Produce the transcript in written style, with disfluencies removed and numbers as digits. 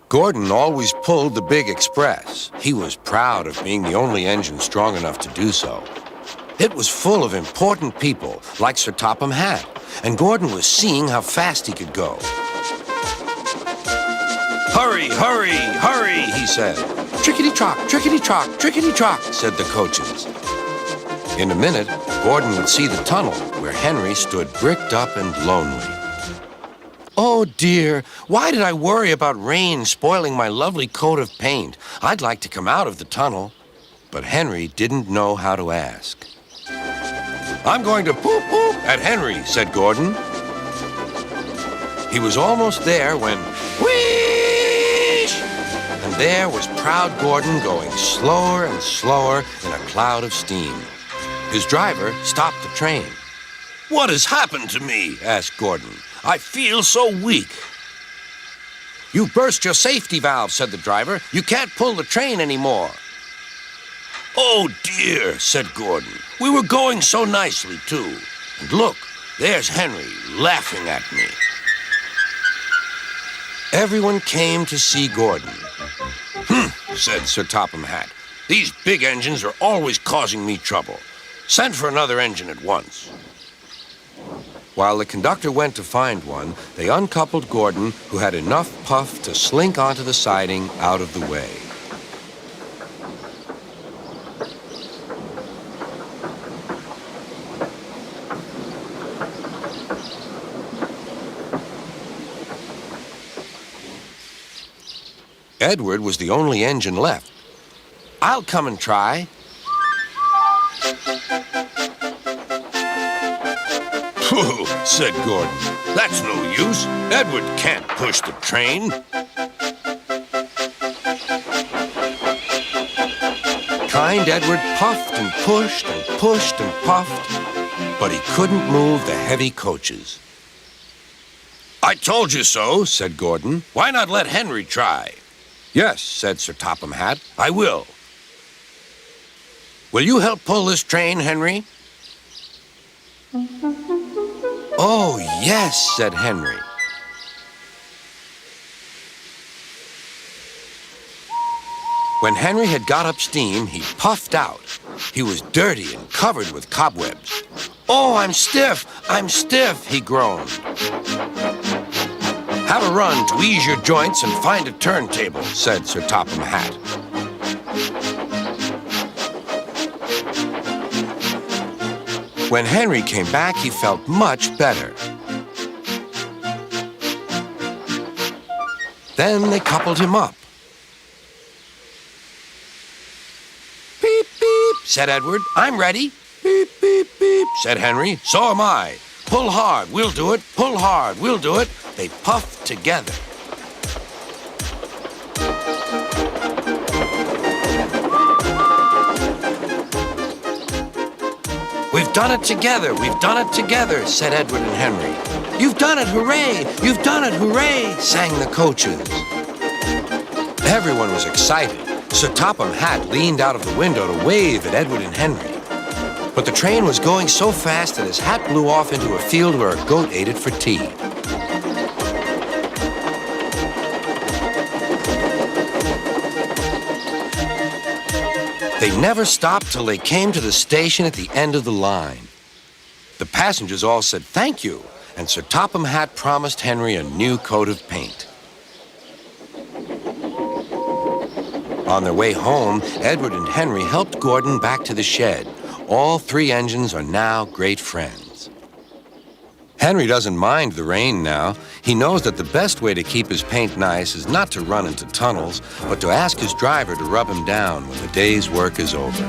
Gordon always pulled the big express. He was proud of being the only engine strong enough to do so. It was full of important people, like Sir Topham Hatt, and Gordon was seeing how fast he could go. "Hurry, hurry, hurry," he said. "Trickety-trock, trickety-trock, trickety-trock," said the coaches. In a minute, Gordon would see the tunnel where Henry stood bricked up and lonely. "Oh, dear, why did I worry about rain spoiling my lovely coat of paint? I'd like to come out of the tunnel." But Henry didn't know how to ask. "I'm going to poop at Henry," said Gordon. He was almost there when, whoosh! And there was proud Gordon going slower and slower in a cloud of steam. His driver stopped the train. "What has happened to me?" asked Gordon. "I feel so weak." "You burst your safety valve," said the driver. "You can't pull the train anymore." "Oh, dear," said Gordon. "We were going so nicely, too. And look, there's Henry laughing at me." Everyone came to see Gordon. Said Sir Topham Hatt. "These big engines are always causing me trouble. Send for another engine at once." While the conductor went to find one, they uncoupled Gordon, who had enough puff to slink onto the siding out of the way. Edward was the only engine left. "I'll come and try." "Pooh," said Gordon. "That's no use. Edward can't push the train." Kind Edward puffed and pushed and pushed and puffed, but he couldn't move the heavy coaches. "I told you so," said Gordon. "Why not let Henry try?" "Yes," said Sir Topham Hatt, "I will." "Will you help pull this train, Henry?" "Oh, yes," said Henry. When Henry had got up steam, he puffed out. He was dirty and covered with cobwebs. "Oh, I'm stiff, he groaned. "Have a run to ease your joints and find a turntable," said Sir Topham Hatt. When Henry came back, he felt much better. Then they coupled him up. "Beep, beep," said Edward. "I'm ready." "Beep, beep, beep," said Henry. "So am I. Pull hard, we'll do it. Pull hard, we'll do it." They puffed together. "We've done it together, we've done it together," said Edward and Henry. "You've done it, hooray! You've done it, hooray!" sang the coaches. Everyone was excited. Sir Topham Hatt leaned out of the window to wave at Edward and Henry. But the train was going so fast that his hat blew off into a field where a goat ate it for tea. They never stopped till they came to the station at the end of the line. The passengers all said thank you, and Sir Topham Hatt promised Henry a new coat of paint. On their way home, Edward and Henry helped Gordon back to the shed. All three engines are now great friends. Henry doesn't mind the rain now. He knows that the best way to keep his paint nice is not to run into tunnels, but to ask his driver to rub him down when the day's work is over.